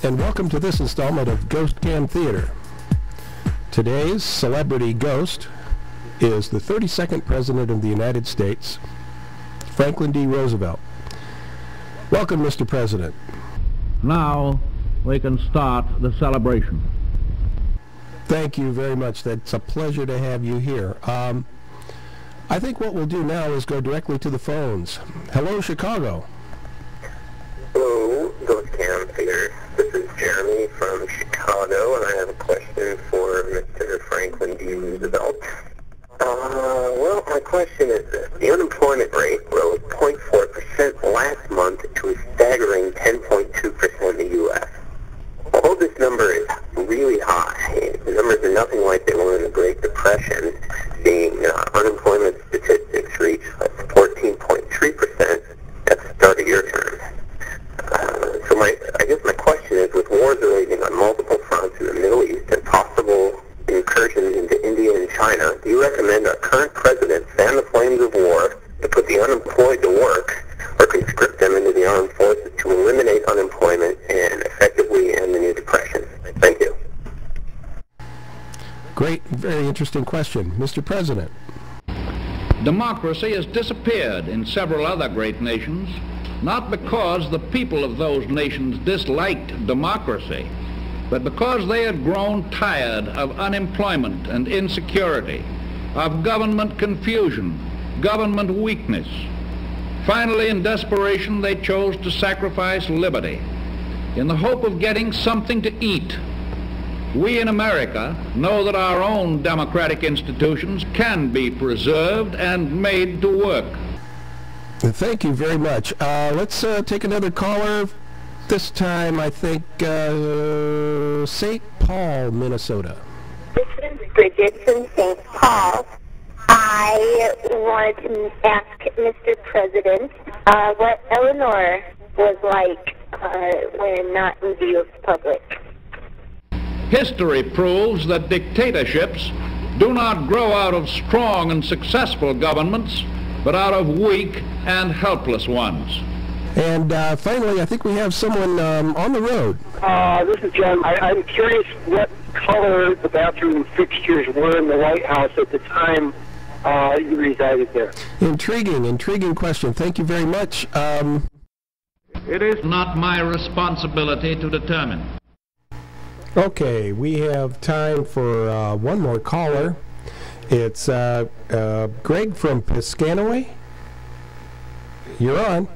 and welcome to this installment of Ghost Cam Theater. Today's celebrity ghost is the 32nd President of the United States, Franklin D. Roosevelt. Welcome, Mr. President. Now we can start the celebration. Thank you very much. That's a pleasure to have you here. I think what we'll do now is go directly to the phones. Hello, Chicago. Hello, Ghost Cam Theater. This is Jeremy from Chicago, and I have a question for Mr. Franklin D. Roosevelt. Well, my question is this. The unemployment rate rose 0.4% last month to a staggering 10.2% in the U.S. Although this number is really high, the numbers are nothing like they were in the Great Depression, seeing unemployment statistics reach 14.3% at the start of your term. So I guess my question is, with wars raging on multiple fronts in the Middle East and possible incursions into India and China, do you recommend our current president fan the flames of war to put the unemployed to work, or conscript them into the armed forces to eliminate unemployment and effectively end the new depression? Thank you. Great, very interesting question. Mr. President. Democracy has disappeared in several other great nations, not because the people of those nations disliked democracy, but because they had grown tired of unemployment and insecurity, of government confusion, government weakness. Finally, in desperation, they chose to sacrifice liberty in the hope of getting something to eat. We in America know that our own democratic institutions can be preserved and made to work. Thank you very much. Let's take another caller. This time, I think, St. Paul, Minnesota. This is Bridget from St. Paul. I wanted to ask Mr. President what Eleanor was like when not in view of the public. History proves that dictatorships do not grow out of strong and successful governments, but out of weak and helpless ones. And finally, I think we have someone on the road. This is John. I'm curious what color the bathroom fixtures were in the White House at the time you resided there. Intriguing question. Thank you very much. It is not my responsibility to determine. Okay, we have time for one more caller. It's Greg from Piscataway. You're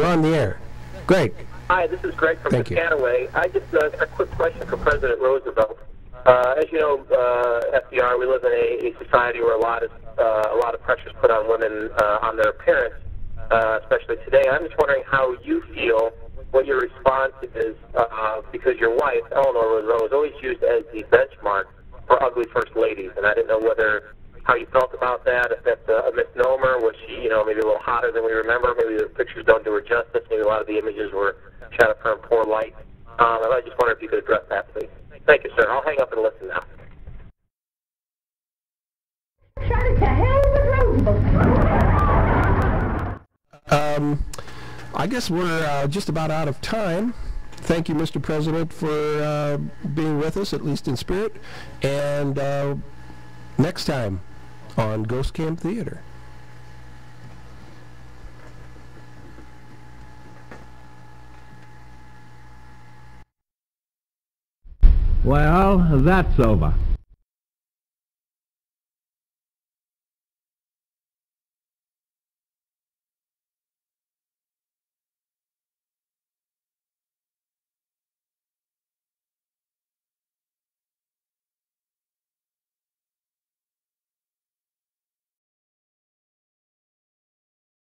on the air. Greg. Hi, this is Greg from Piscataway. I just a quick question for President Roosevelt. As you know, FDR, we live in a society where a lot of pressure is put on women on their appearance, especially today. I'm just wondering how you feel, what your response is, because your wife, Eleanor Roosevelt, was always used as the benchmark for ugly first ladies, and I didn't know how you felt about that, if that's a misnomer. Was she, maybe a little hotter than we remember? Maybe the pictures don't do her justice. Maybe a lot of the images were shot up in poor light. I just wonder if you could address that, please. Thank you, sir. I'll hang up and listen now. Shut it to hell with Roosevelt. I guess we're just about out of time. Thank you, Mr. President, for being with us, at least in spirit. And next time on Ghost Cam Theater. Well, that's over.